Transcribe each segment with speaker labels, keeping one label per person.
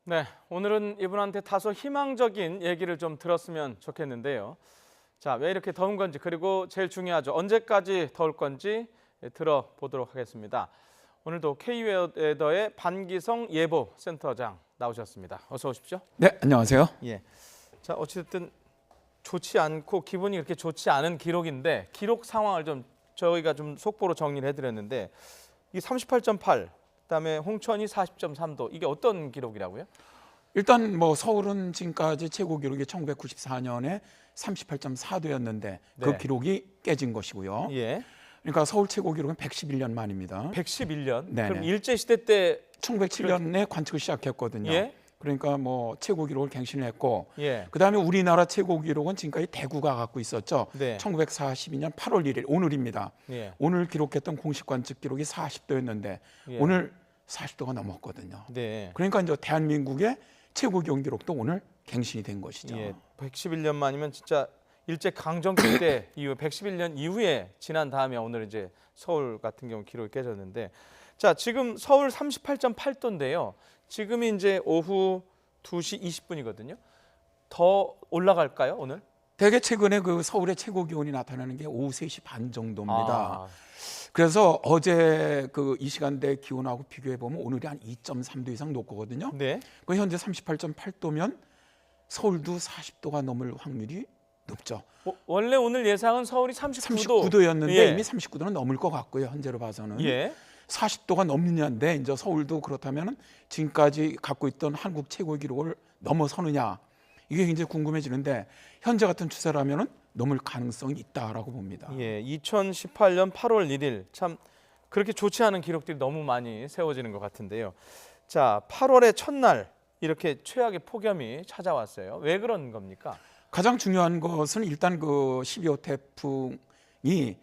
Speaker 1: 네, 오늘은 이분한테 다소 희망적인 얘기를 좀 들었으면 좋겠는데요. 자, 왜 이렇게 더운 건지, 그리고 제일 중요하죠. 언제까지 더울 건지 들어보도록 하겠습니다. 오늘도 K웨더의 반기성 예보센터장 나오셨습니다. 어서 오십시오.
Speaker 2: 네, 안녕하세요.
Speaker 1: 예. 자, 어찌됐든 좋지 않고 기분이 그렇게 좋지 않은 기록인데, 기록 상황을 좀 저희가 좀 속보로 정리를 해드렸는데, 이 38.8, 그다음에 홍천이 40.3도, 이게 어떤 기록이라고요?
Speaker 2: 일단 뭐 서울은 지금까지 최고 기록이 1994년에 38.4도였는데 그
Speaker 1: 네.
Speaker 2: 기록이 깨진 것이고요.
Speaker 1: 예.
Speaker 2: 그러니까 서울 최고 기록은 111년 만입니다.
Speaker 1: 111년.
Speaker 2: 네네.
Speaker 1: 그럼 일제 시대 때
Speaker 2: 1907년에 관측을 시작했거든요.
Speaker 1: 예?
Speaker 2: 그러니까 뭐 최고 기록을 갱신했고,
Speaker 1: 예.
Speaker 2: 그다음에 우리나라 최고 기록은 지금까지 대구가 갖고 있었죠.
Speaker 1: 네.
Speaker 2: 1942년 8월 1일 오늘입니다.
Speaker 1: 예.
Speaker 2: 오늘 기록했던 공식 관측 기록이 40도였는데
Speaker 1: 예.
Speaker 2: 오늘 40도가 넘었거든요.
Speaker 1: 네.
Speaker 2: 그러니까 이제 대한민국의 최고 기온 기록도 오늘 갱신이 된 것이죠.
Speaker 1: 예. 111년 만이면 진짜 일제 강점기 때 이후 111년 이후에 지난 다음에 오늘 이제 서울 같은 경우 기록이 깨졌는데, 자, 지금 서울 38.8도인데요. 지금이 이제 오후 2시 20분이거든요. 더 올라갈까요, 오늘?
Speaker 2: 대개 최근에 그 서울의 최고 기온이 나타나는 게 오후 3시 반 정도입니다.
Speaker 1: 아,
Speaker 2: 그래서 어제 그 이 시간대 기온하고 비교해 보면 오늘이 한 2.3도 이상 높거든요.
Speaker 1: 네.
Speaker 2: 그 현재 38.8도면 서울도 40도가 넘을 확률이 높죠.
Speaker 1: 원래 오늘 예상은 서울이 39도.
Speaker 2: 39도였는데
Speaker 1: 예.
Speaker 2: 이미 39도는 넘을 것 같고요. 현재로 봐서는.
Speaker 1: 예.
Speaker 2: 40도가 넘느냐인데 이제 서울도 그렇다면 지금까지 갖고 있던 한국 최고 기록을 넘어서느냐, 이게 굉장히 궁금해지는데 현재 같은 추세라면은 넘을 가능성이 있다라고 봅니다.
Speaker 1: 예, 2018년 8월 1일, 참 그렇게 좋지 않은 기록들이 너무 많이 세워지는 것 같은데요. 자, 8월의 첫날 이렇게 최악의 폭염이 찾아왔어요. 왜 그런 겁니까?
Speaker 2: 가장 중요한 것은 일단 그 12호 태풍이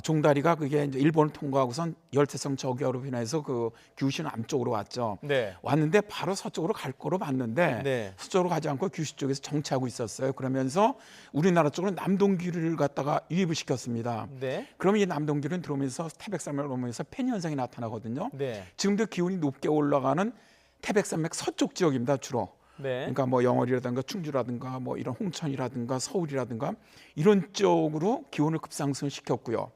Speaker 2: 종다리가 그게 이제 일본을 통과하고선 열대성 저기압으로 인해서 그 규슈 남쪽으로 왔죠.
Speaker 1: 네.
Speaker 2: 왔는데 바로 서쪽으로 갈 거로 봤는데
Speaker 1: 네.
Speaker 2: 서쪽으로 가지 않고 규슈 쪽에서 정체하고 있었어요. 그러면서 우리나라 쪽으로 남동기류를 갖다가 유입을 시켰습니다.
Speaker 1: 네.
Speaker 2: 그러면 이 남동기류는 들어오면서 태백산맥을 넘으면서 팬 현상이 나타나거든요.
Speaker 1: 네.
Speaker 2: 지금도 기온이 높게 올라가는 태백산맥 서쪽 지역입니다, 주로.
Speaker 1: 네.
Speaker 2: 그러니까 뭐 영월이라든가 충주라든가 뭐 이런 홍천이라든가 서울이라든가 이런 쪽으로 기온을 급상승을 시켰고요.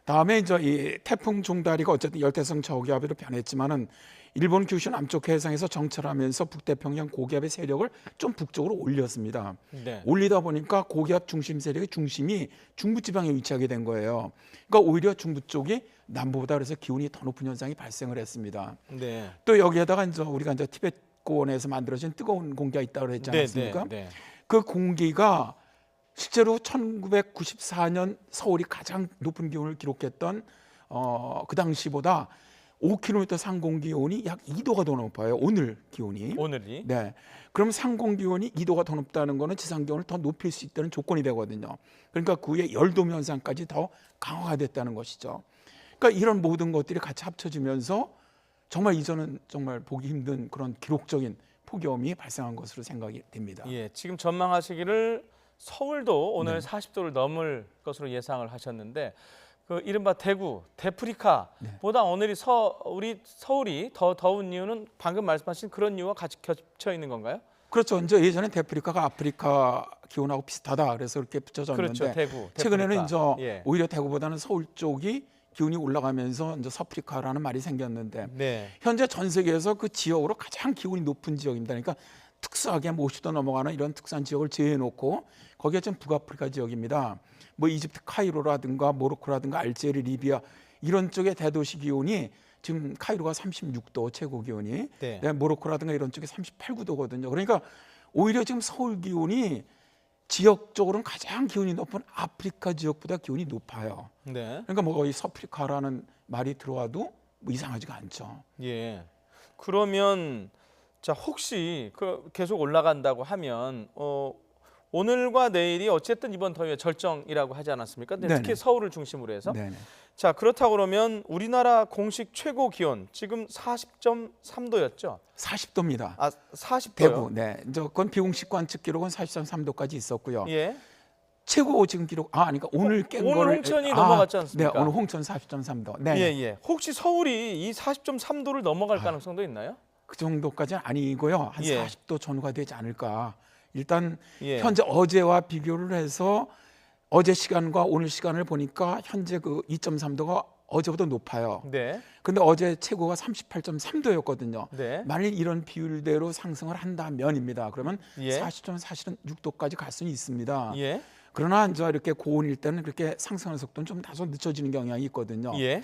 Speaker 2: 다음에 이제 이 태풍 종다리가 어쨌든 열대성 저기압으로 변했지만은 일본 규슈 남쪽 해상에서 정찰하면서 북태평양 고기압의 세력을 좀 북쪽으로 올렸습니다.
Speaker 1: 네.
Speaker 2: 올리다 보니까 고기압 중심 세력의 중심이 중부지방에 위치하게 된 거예요. 그러니까 오히려 중부 쪽이 남부보다 그래서 기온이 더 높은 현상이 발생을 했습니다.
Speaker 1: 네.
Speaker 2: 또 여기에다가 이제 우리가 이제 티베트권에서 만들어진 뜨거운 공기가 있다고 그랬지 않았습니까?
Speaker 1: 네.
Speaker 2: 그 공기가 실제로 1994년 서울이 가장 높은 기온을 기록했던 그 당시보다 5km 상공 기온이 약 2도가 더 높아요. 오늘 기온이.
Speaker 1: 오늘이.
Speaker 2: 네. 그럼 상공 기온이 2도가 더 높다는 거는 지상 기온을 더 높일 수 있다는 조건이 되거든요. 그러니까 그 후에 열돔 현상까지 더 강화가 됐다는 것이죠. 그러니까 이런 모든 것들이 같이 합쳐지면서 정말 이전은 정말 보기 힘든 그런 기록적인 폭염이 발생한 것으로 생각이 됩니다.
Speaker 1: 예, 지금 전망하시기를 서울도 오늘
Speaker 2: 네.
Speaker 1: 40도를 넘을 것으로 예상을 하셨는데, 그 이른바 대구, 대프리카보다 오늘이 우리 서울이 더 더운 이유는 방금 말씀하신 그런 이유와 같이 겹쳐 있는 건가요?
Speaker 2: 그렇죠. 이제 예전에 대프리카가 아프리카 기온하고 비슷하다 그래서 그렇게 붙여졌는데
Speaker 1: 그렇죠, 대구.
Speaker 2: 최근에는 이제
Speaker 1: 예.
Speaker 2: 오히려 대구보다는 서울 쪽이 기온이 올라가면서 이제 서프리카라는 말이 생겼는데
Speaker 1: 네.
Speaker 2: 현재 전 세계에서 그 지역으로 가장 기온이 높은 지역입니다. 그러니까 특수하게 50도 넘어가는 이런 특수한 지역을 제외해놓고 거기에 좀 북아프리카 지역입니다. 뭐 이집트 카이로라든가 모로코라든가 알제리, 리비아 이런 쪽의 대도시 기온이 지금 카이로가 36도 최고 기온이,
Speaker 1: 네.
Speaker 2: 모로코라든가 이런 쪽이 38, 9도거든요. 그러니까 오히려 지금 서울 기온이 지역적으로는 가장 기온이 높은 아프리카 지역보다 기온이 높아요.
Speaker 1: 네.
Speaker 2: 그러니까 뭐 거의 서프리카라는 말이 들어와도 뭐 이상하지가 않죠.
Speaker 1: 예. 그러면 자, 혹시 계속 올라간다고 하면 오늘과 내일이 어쨌든 이번 더위의 절정이라고 하지 않았습니까? 근데 특히
Speaker 2: 네네.
Speaker 1: 서울을 중심으로 해서.
Speaker 2: 네네.
Speaker 1: 자, 그렇다고 그러면 우리나라 공식 최고 기온 지금 40.3도였죠?
Speaker 2: 40도입니다.
Speaker 1: 아, 40도요?
Speaker 2: 대구. 네. 이제 그건 비공식 관측 기록은 40.3도까지 있었고요.
Speaker 1: 예.
Speaker 2: 최고 지금 기록 그러니까 오늘 깬
Speaker 1: 오늘
Speaker 2: 거를
Speaker 1: 홍천이 넘어갔지 않습니까?
Speaker 2: 네, 오늘 홍천 40.3도. 네.
Speaker 1: 예. 혹시 서울이 이 40.3도를 넘어갈 가능성도 있나요?
Speaker 2: 그 정도까지는 아니고요. 한
Speaker 1: 예.
Speaker 2: 40도 전후가 되지 않을까. 일단
Speaker 1: 예.
Speaker 2: 현재 어제와 비교를 해서 어제 시간과 오늘 시간을 보니까 현재 그 2.3도가 어제보다 높아요.
Speaker 1: 네.
Speaker 2: 근데 어제 최고가 38.3도였거든요.
Speaker 1: 네.
Speaker 2: 만일 이런 비율대로 상승을 한다면입니다. 그러면
Speaker 1: 예.
Speaker 2: 40도는 사실은 6도까지 갈 수는 있습니다.
Speaker 1: 예.
Speaker 2: 그러나 이제 이렇게 고온일 때는 그렇게 상승하는 속도는 좀 다소 늦춰지는 경향이 있거든요.
Speaker 1: 예.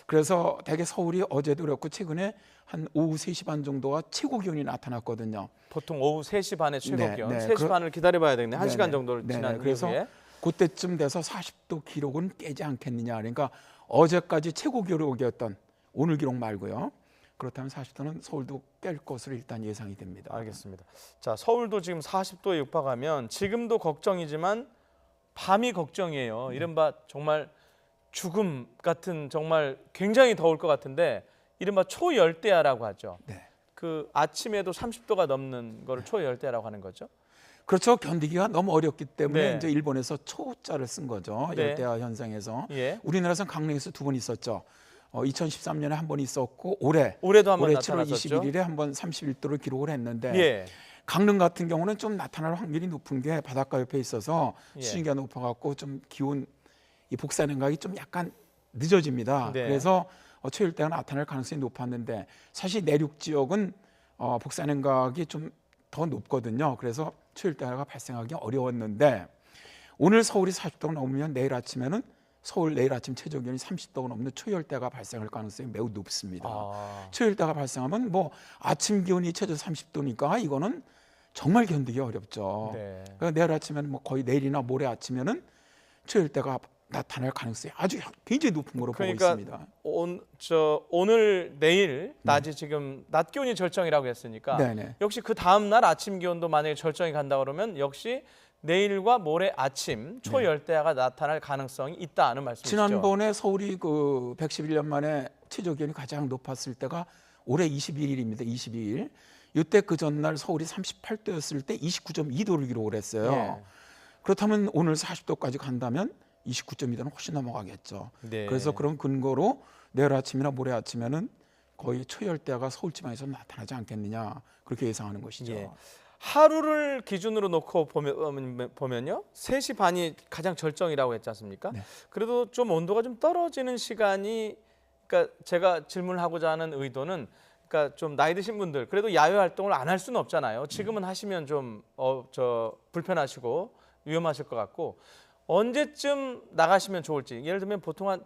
Speaker 2: 그래서 대개 서울이 어제도 그렇고 최근에 한 오후 3시 반 정도가 최고 기온이 나타났거든요.
Speaker 1: 보통 오후 3시 반에 최고
Speaker 2: 네,
Speaker 1: 기온.
Speaker 2: 네.
Speaker 1: 3시 반을 기다려봐야 되겠네.
Speaker 2: 네,
Speaker 1: 1시간
Speaker 2: 네.
Speaker 1: 정도를
Speaker 2: 네,
Speaker 1: 지난
Speaker 2: 그래서
Speaker 1: 이후에.
Speaker 2: 그때쯤 돼서 40도 기록은 깨지 않겠느냐. 그러니까 어제까지 최고 기록이었던 오늘 기록 말고요. 그렇다면 40도는 서울도 깰 것으로 일단 예상이 됩니다.
Speaker 1: 알겠습니다. 자, 서울도 지금 40도에 육박하면 지금도 걱정이지만 밤이 걱정이에요. 이른바 정말 죽음 같은 정말 굉장히 더울 것 같은데 이른바 초열대야라고 하죠.
Speaker 2: 네.
Speaker 1: 그 아침에도 30도가 넘는 거를 초열대야라고 하는 거죠.
Speaker 2: 그렇죠. 견디기가 너무 어렵기 때문에
Speaker 1: 네.
Speaker 2: 이제 일본에서 초자를 쓴 거죠.
Speaker 1: 네.
Speaker 2: 열대야 현상에서.
Speaker 1: 예.
Speaker 2: 우리나라에서는 강릉에서 2번 있었죠. 2013년에 한 번 있었고 올해
Speaker 1: 올해도 한번
Speaker 2: 올해 7월
Speaker 1: 나타났었죠.
Speaker 2: 21일에 한 번 31도를 기록을 했는데
Speaker 1: 예.
Speaker 2: 강릉 같은 경우는 좀 나타날 확률이 높은 게 바닷가 옆에 있어서
Speaker 1: 예.
Speaker 2: 수증기가 높아갖고 좀 기온 이 복사 냉각이 좀 약간 늦어집니다.
Speaker 1: 네.
Speaker 2: 그래서 초열대가 나타날 가능성이 높았는데 사실 내륙 지역은 복사 냉각이 좀 더 높거든요. 그래서 초열대가 발생하기 어려웠는데 오늘 서울이 40도가 넘으면 내일 아침에는 서울 내일 아침 최저 기온이 30도가 넘는 초열대가 발생할 가능성이 매우 높습니다. 초열대가 발생하면 뭐 아침 기온이 최저 30도니까 이거는 정말 견디기 어렵죠.
Speaker 1: 네.
Speaker 2: 그러니까 내일 아침에는 뭐 거의 내일이나 모레 아침에는 초열대가 나타날 가능성이 아주 굉장히 높은 거로
Speaker 1: 그러니까
Speaker 2: 보고 있습니다.
Speaker 1: 오늘 내일 낮이 지금 낮 기온이 절정이라고 했으니까
Speaker 2: 네네.
Speaker 1: 역시 그 다음 날 아침 기온도 만약에 절정이 간다 그러면 역시 내일과 모레 아침 초열대야가 나타날 가능성이 있다는 말씀이시죠.
Speaker 2: 지난번에 서울이 그 111년 만에 최저 기온이 가장 높았을 때가 올해 22일입니다. 22일. 이때 그 전날 서울이 38도였을 때 29.2도를 기록을 했어요.
Speaker 1: 예.
Speaker 2: 그렇다면 오늘 40도까지 간다면 29.2도는 훨씬 넘어가겠죠.
Speaker 1: 네.
Speaker 2: 그래서 그런 근거로 내일 아침이나 모레 아침에는 거의 초열대야가 서울 지방에서 나타나지 않겠느냐 그렇게 예상하는 것이죠.
Speaker 1: 예. 하루를 기준으로 놓고 보면요. 3시 반이 가장 절정이라고 했지 않습니까?
Speaker 2: 네.
Speaker 1: 그래도 좀 온도가 좀 떨어지는 시간이 그러니까 제가 질문하고자 하는 의도는 그러니까 좀 나이 드신 분들 그래도 야외 활동을 안 할 수는 없잖아요. 지금은 하시면 좀 불편하시고 위험하실 것 같고 언제쯤 나가시면 좋을지 예를 들면 보통 한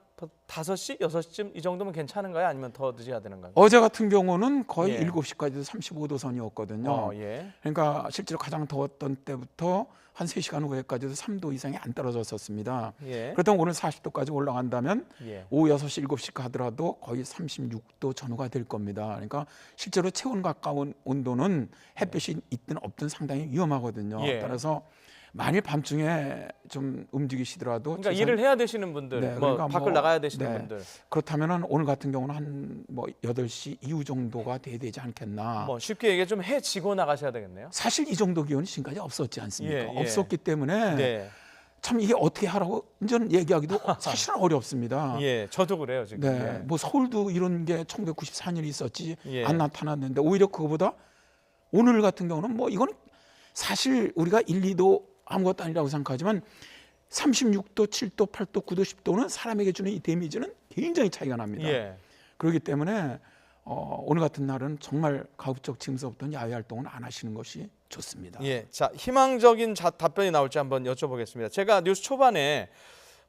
Speaker 1: 5시, 6시쯤 이 정도면 괜찮은가요? 아니면 더 늦어야 되는가요?
Speaker 2: 어제 같은 경우는 거의
Speaker 1: 예.
Speaker 2: 7시까지도 35도 선이었거든요.
Speaker 1: 예.
Speaker 2: 그러니까 실제로 가장 더웠던 때부터 한 3시간 후에까지도 3도 이상이 안 떨어졌었습니다.
Speaker 1: 예.
Speaker 2: 그렇다면 오늘 40도까지 올라간다면
Speaker 1: 예.
Speaker 2: 오후 6시, 7시 가더라도 거의 36도 전후가 될 겁니다. 그러니까 실제로 체온 가까운 온도는 햇볕이 있든 없든 상당히 위험하거든요.
Speaker 1: 예.
Speaker 2: 따라서 만일 밤중에 좀 움직이시더라도
Speaker 1: 그러니까 일을 해야 되시는 분들,
Speaker 2: 네,
Speaker 1: 뭐
Speaker 2: 그러니까
Speaker 1: 밖을
Speaker 2: 뭐,
Speaker 1: 나가야 되시는
Speaker 2: 네.
Speaker 1: 분들,
Speaker 2: 그렇다면은 오늘 같은 경우는 한 뭐 8시 이후 정도가 돼야 되지 않겠나.
Speaker 1: 뭐 쉽게 얘기해 좀 해지고 나가셔야 되겠네요.
Speaker 2: 사실 이 정도 기온이 지금까지 없었지 않습니까?
Speaker 1: 예, 예.
Speaker 2: 없었기 때문에
Speaker 1: 네,
Speaker 2: 참 이게 어떻게 하라고 저는 얘기하기도 사실은 어렵습니다.
Speaker 1: 예, 저도 그래요 지금.
Speaker 2: 네, 뭐 서울도 이런 게 1994년에 있었지
Speaker 1: 예.
Speaker 2: 안 나타났는데 오히려 그거보다 오늘 같은 경우는 뭐 이건 사실 우리가 1, 2도 아무것도 아니라고 생각하지만 36도, 7도, 8도, 9도, 10도는 사람에게 주는 이 데미지는 굉장히 차이가 납니다.
Speaker 1: 예.
Speaker 2: 그렇기 때문에 오늘 같은 날은 정말 가급적 지금서부터는 야외 활동은 안 하시는 것이 좋습니다.
Speaker 1: 예, 자 희망적인 답변이 나올지 한번 여쭤보겠습니다. 제가 뉴스 초반에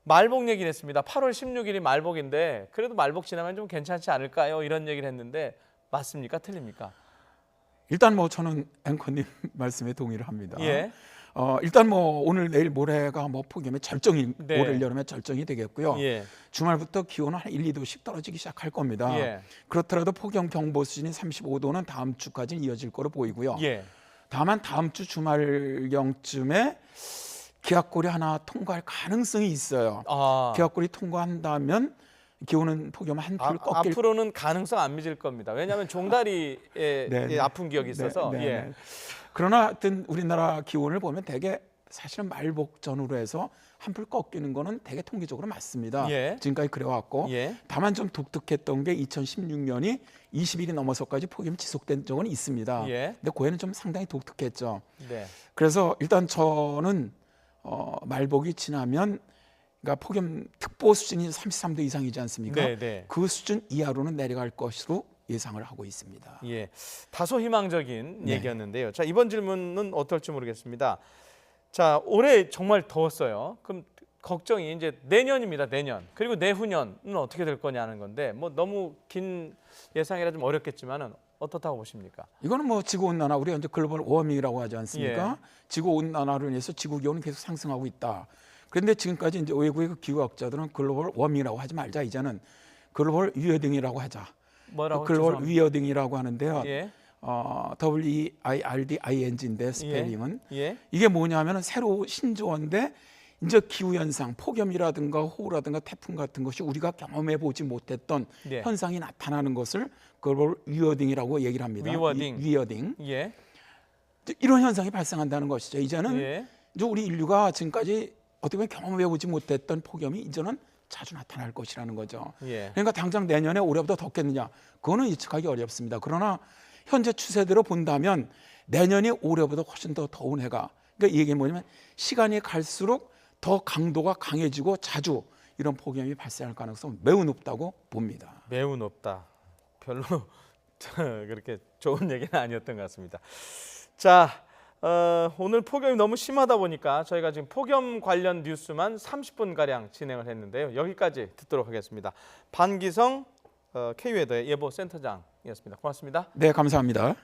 Speaker 1: 말복 얘기를 했습니다. 8월 16일이 말복인데 그래도 말복 지나면 좀 괜찮지 않을까요? 이런 얘기를 했는데 맞습니까? 틀립니까?
Speaker 2: 일단 뭐 저는 앵커님 말씀에 동의를 합니다.
Speaker 1: 예,
Speaker 2: 일단 뭐 오늘 내일 모레가 뭐 폭염의 절정이
Speaker 1: 네.
Speaker 2: 올해 여름에 절정이 되겠고요.
Speaker 1: 예,
Speaker 2: 주말부터 기온은 한 1, 2도씩 떨어지기 시작할 겁니다.
Speaker 1: 예,
Speaker 2: 그렇더라도 폭염 경보 수준이 35도는 다음 주까지는 이어질 거로 보이고요.
Speaker 1: 예.
Speaker 2: 다만 다음 주 주말경쯤에 기압골이 하나 통과할 가능성이 있어요.
Speaker 1: 아,
Speaker 2: 기압골이 통과한다면 기온은 폭염 한 풀 꺾일
Speaker 1: 앞으로는 가능성 안 믿을 겁니다. 왜냐하면 종다리에
Speaker 2: 네,
Speaker 1: 예, 아픈 기억이 있어서
Speaker 2: 네, 네,
Speaker 1: 예,
Speaker 2: 네. 그러나 하여튼 우리나라 기온을 보면 대개 사실은 말복전으로 해서 한풀 꺾이는 거는 되게 통계적으로 맞습니다.
Speaker 1: 예.
Speaker 2: 지금까지 그래왔고
Speaker 1: 예.
Speaker 2: 다만 좀 독특했던 게 2016년이 20일이 넘어서까지 폭염이 지속된 적은 있습니다.
Speaker 1: 예.
Speaker 2: 근데 그해는 좀 상당히 독특했죠.
Speaker 1: 네.
Speaker 2: 그래서 일단 저는 말복이 지나면 그러니까 폭염 특보 수준이 33도 이상이지 않습니까?
Speaker 1: 네, 네.
Speaker 2: 그 수준 이하로는 내려갈 것으로 예상을 하고 있습니다.
Speaker 1: 예, 다소 희망적인
Speaker 2: 네.
Speaker 1: 얘기였는데요. 자, 이번 질문은 어떨지 모르겠습니다. 자, 올해 정말 더웠어요. 그럼 걱정이 이제 내년입니다. 내년. 그리고 내후년은 어떻게 될 거냐는 건데 뭐 너무 긴 예상이라 좀 어렵겠지만은 어떻다고 보십니까?
Speaker 2: 이거는 뭐 지구 온난화 우리가 이제 글로벌 워밍이라고 하지 않습니까?
Speaker 1: 예.
Speaker 2: 지구 온난화로 인해서 지구 기온은 계속 상승하고 있다. 그런데 지금까지 이제 외국의 그 기후학자들은 글로벌 워밍이라고 하지 말자. 이제는 글로벌 위어딩이라고 하자.
Speaker 1: 뭐라고?
Speaker 2: 글로벌
Speaker 1: 죄송합니다.
Speaker 2: 위어딩이라고 하는데요.
Speaker 1: 예.
Speaker 2: WEIRDING인데 스펠링은
Speaker 1: 예.
Speaker 2: 이게 뭐냐면은 새로 신조어인데 이제 기후 현상, 폭염이라든가 호우라든가 태풍 같은 것이 우리가 경험해 보지 못했던
Speaker 1: 예.
Speaker 2: 현상이 나타나는 것을 글로벌 위어딩이라고 얘기를 합니다.
Speaker 1: 위워딩.
Speaker 2: 위어딩.
Speaker 1: 예.
Speaker 2: 이런 현상이 발생한다는 것이죠. 이제는
Speaker 1: 예.
Speaker 2: 이제 우리 인류가 지금까지 어떻게 보면 경험해 보지 못했던 폭염이 이제는 자주 나타날 것이라는 거죠.
Speaker 1: 예.
Speaker 2: 그러니까 당장 내년에 올해보다 덥겠느냐? 그거는 예측하기 어렵습니다. 그러나 현재 추세대로 본다면 내년이 올해보다 훨씬 더 더운 해가, 그러니까 이 얘기는 뭐냐면 시간이 갈수록 더 강도가 강해지고 자주 이런 폭염이 발생할 가능성은 매우 높다고 봅니다.
Speaker 1: 매우 높다. 별로 그렇게 좋은 얘기는 아니었던 것 같습니다. 자, 오늘 폭염이 너무 심하다 보니까 저희가 지금 폭염 관련 뉴스만 30분 가량 진행을 했는데요. 여기까지 듣도록 하겠습니다. 반기성 K웨더의 예보 센터장이었습니다. 고맙습니다.
Speaker 2: 네, 감사합니다.